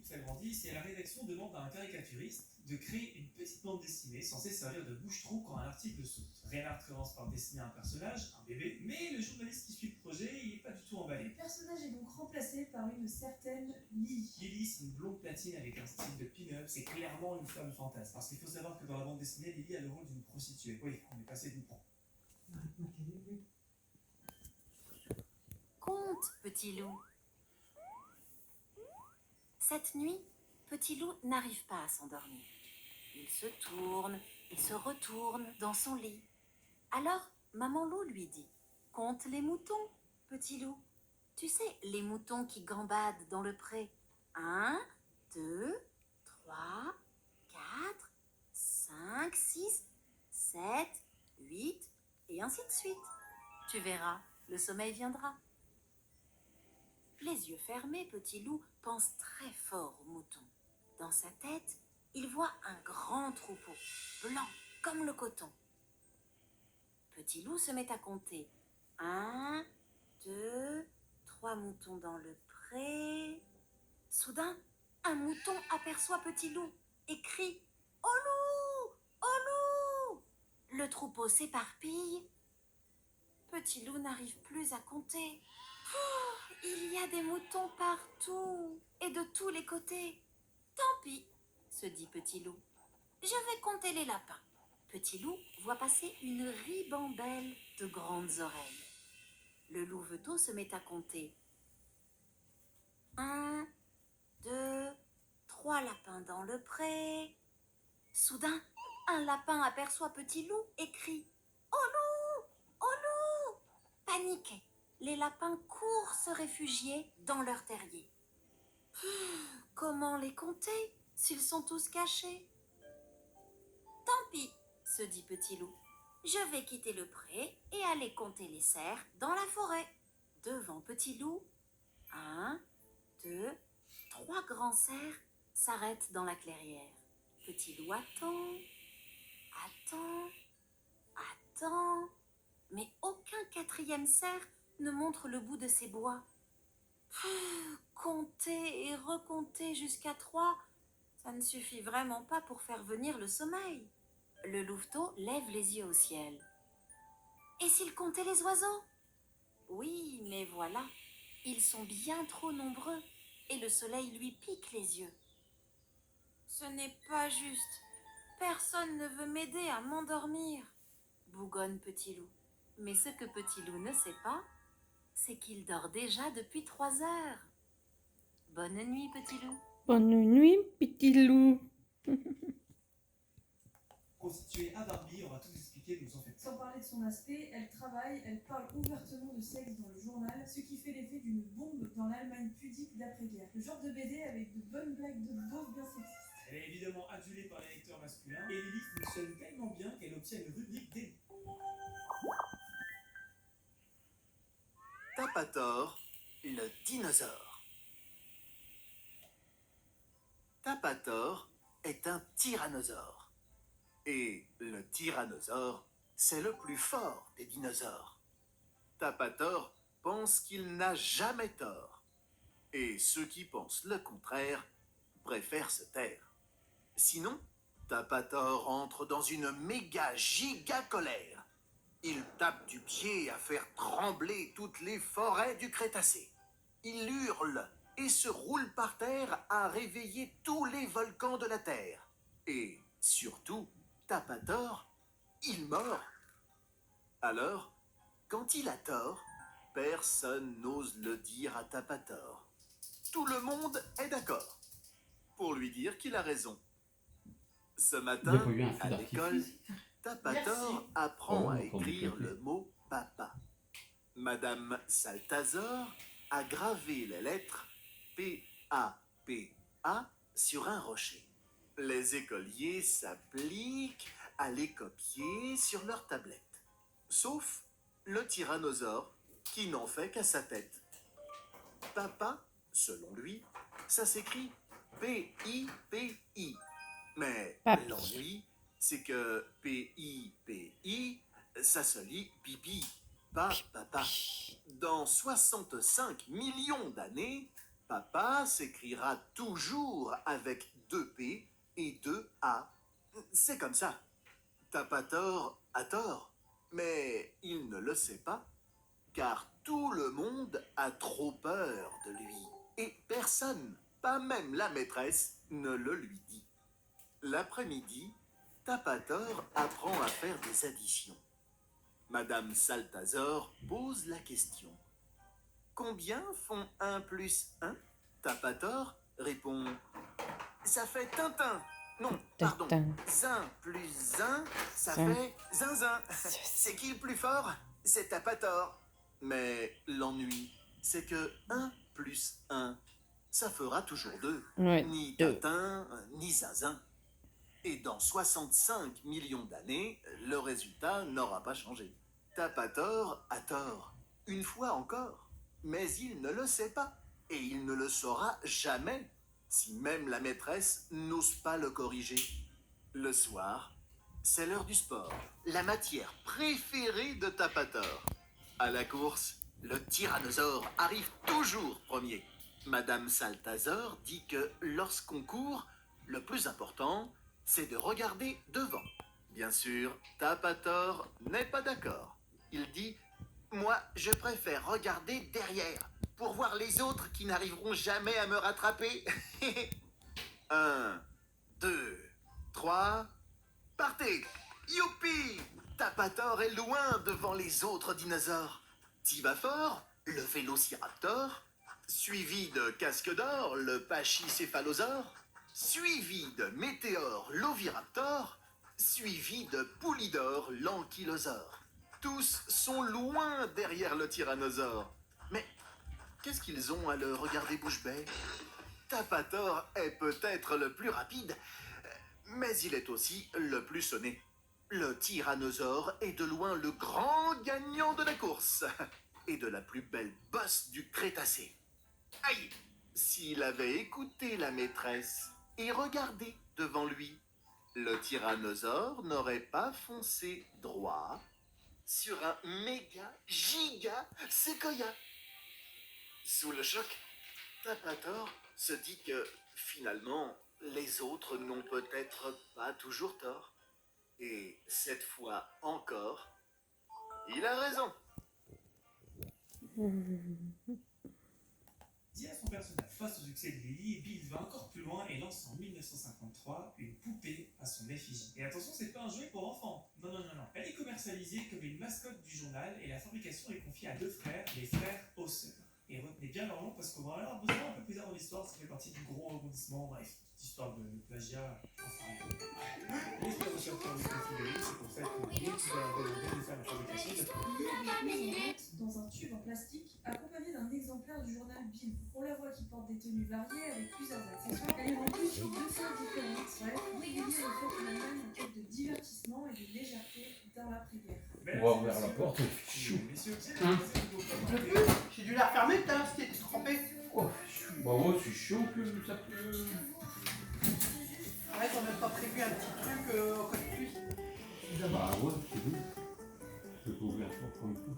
ça grandisse et la rédaction demande à un caricaturiste de créer une petite bande dessinée censée servir de bouche-trou quand un article saute. Reynard commence par dessiner un personnage, un bébé, mais le journaliste qui suit le projet, il n'est pas du tout emballé. Le personnage est donc remplacé par une certaine Lily. Lily, c'est une blonde platine avec un style de pin-up, c'est clairement une femme fantasme. Parce qu'il faut savoir que dans la bande dessinée, Lily a le rôle d'une prostituée. Oui, on est passé du point. Compte, petit loup. Cette nuit, petit loup n'arrive pas à s'endormir. Il se tourne et se retourne dans son lit. Alors, maman loup lui dit: compte les moutons, petit loup. Tu sais, les moutons qui gambadent dans le pré. 1, 2, 3, 4, 5, 6, 7, 8, et ainsi de suite. Tu verras, le sommeil viendra. Les yeux fermés, petit loup pense très fort aux moutons. Dans sa tête, il voit un grand troupeau, blanc comme le coton. Petit loup se met à compter. 1, 2, 3 moutons dans le pré. Soudain, un mouton aperçoit petit loup et crie: au loup! Au loup! Le troupeau s'éparpille. Petit loup n'arrive plus à compter. Il y a des moutons partout et de tous les côtés. Tant pis, se dit petit loup. Je vais compter les lapins. Petit loup voit passer une ribambelle de grandes oreilles. Le louveteau se met à compter. 1, 2, 3 lapins dans le pré. Soudain, un lapin aperçoit petit loup et crie: au loup! Au loup! Paniqués, les lapins courent se réfugier dans leur terrier. Comment les compter s'ils sont tous cachés? Tant pis, se dit petit loup. Je vais quitter le pré et aller compter les cerfs dans la forêt. Devant petit loup, 1, 2, 3 grands cerfs s'arrêtent dans la clairière. Petit loup attend, attend, mais aucun quatrième cerf ne montre le bout de ses bois. Compter et recompter jusqu'à 3, ça ne suffit vraiment pas pour faire venir le sommeil. Le louveteau lève les yeux au ciel. Et s'il comptait les oiseaux? Oui, mais voilà, ils sont bien trop nombreux et le soleil lui pique les yeux. Ce n'est pas juste. Personne ne veut m'aider à m'endormir, bougonne petit loup. Mais ce que petit loup ne sait pas, c'est qu'il dort déjà depuis 3 heures. Bonne nuit, petit loup. Bonne nuit, petit loup. Constituée à Barbie, on va tout expliquer, nous en faites. Sans parler de son aspect, elle travaille, elle parle ouvertement de sexe dans le journal, ce qui fait l'effet d'une bombe dans l'Allemagne pudique d'après-guerre. Le genre de BD avec de bonnes blagues de beaufs bien sexistes. Elle est évidemment adulée par les lecteurs masculins, et Lily fonctionne tellement bien qu'elle obtient une rubrique dès. Tapator, le dinosaure. Tapator est un tyrannosaure. Et le tyrannosaure, c'est le plus fort des dinosaures. Tapator pense qu'il n'a jamais tort. Et ceux qui pensent le contraire préfèrent se taire. Sinon, Tapator entre dans une méga giga colère. Il tape du pied à faire trembler toutes les forêts du Crétacé. Il hurle et se roule par terre à réveiller tous les volcans de la Terre. Et surtout, Tapator, il mord. Alors, quand il a tort, personne n'ose le dire à Tapator. Tout le monde est d'accord pour lui dire qu'il a raison. Ce matin, à l'école, Tapator apprend à écrire le mot papa. Madame Saltazor a gravé les lettres P-A-P-A sur un rocher. Les écoliers s'appliquent à les copier sur leur tablette. Sauf le tyrannosaure qui n'en fait qu'à sa tête. Papa, selon lui, ça s'écrit P-I-P-I. Mais Papi. l'ennui, c'est que P-I-P-I, ça se lit pipi, pas papa. Dans 65 millions d'années, Papa s'écrira toujours avec 2 P et 2 A. C'est comme ça. Tapator a tort, mais il ne le sait pas, car tout le monde a trop peur de lui. Et personne, pas même la maîtresse, ne le lui dit. L'après-midi, Tapator apprend à faire des additions. Madame Saltazor pose la question. Combien font 1 plus 1? Tapator répond. Ça fait Tintin. Non, pardon. Tintin. Zin plus 1, ça Zin. fait Zinzin. C'est qui le plus fort? C'est Tapator. Mais l'ennui, c'est que 1 plus 1, ça fera toujours 2. Ouais, Ni 2. Tintin, ni Zinzin. Et dans 65 millions d'années, le résultat n'aura pas changé. Tapator a tort, une fois encore. Mais il ne le sait pas. Et il ne le saura jamais, si même la maîtresse n'ose pas le corriger. Le soir, c'est l'heure du sport, la matière préférée de Tapator. À la course, le tyrannosaure arrive toujours premier. Madame Saltazor dit que lorsqu'on court, le plus important, c'est de regarder devant. Bien sûr, Tapator n'est pas d'accord. Il dit « Moi, je préfère regarder derrière, pour voir les autres qui n'arriveront jamais à me rattraper. » 1, 2, 3, partez! Youpi! Tapator est loin devant les autres dinosaures. Tivafor, le vélociraptor, suivi de Casque d'Or, le pachycéphalosaure, suivi de Météore, l'oviraptor, suivi de Poulidor, l'ankylosaure. Tous sont loin derrière le tyrannosaure. Mais qu'est-ce qu'ils ont à le regarder bouche bée? Tapator est peut-être le plus rapide, mais il est aussi le plus sonné. Le tyrannosaure est de loin le grand gagnant de la course et de la plus belle bosse du Crétacé. Aïe! S'il avait écouté la maîtresse et regardé devant lui, le tyrannosaure n'aurait pas foncé droit sur un méga, giga séquoia. Sous le choc, Tapator se dit que finalement, les autres n'ont peut-être pas toujours tort. Et cette fois encore, il a raison. Dit à son personnage face au succès de Lily, Bill va encore plus loin et lance en 1953 une poupée à son effigie. Et attention, c'est pas un jouet pour enfants. Non, non, non, non. Elle est commercialisée comme une mascotte du journal et la fabrication est confiée à 2 frères, les frères Hauser. Et retenez bien leur nom parce qu'on va en avoir besoin un peu plus tard dans l'histoire, ça fait partie du gros rebondissement. Bref, cette histoire de plagiat, enfin. Les frères Hauser qui ont été figurines, c'est pour ça que Bill va demander de faire la fabrication de Mise en vente dans un tube en plastique, accompagné d'un exemplaire du journal Bill. On la voit qui porte des tenues variées avec plusieurs accessoires. Elle est en plus sur 2 salles différentes. Bref, régulier le fait qu'on amène en quête de divertissement et de légèreté dans l'après-guerre. On va ouvrir la porte. Messieurs, J'ai dû la refermer, putain, c'était trempé. Oh, bah ouais, c'est chaud que ça peut. Ouais, t'as même pas prévu un petit truc au côté de lui. Bah ouais, c'est bon. Je peux pas ouvrir la porte comme tout.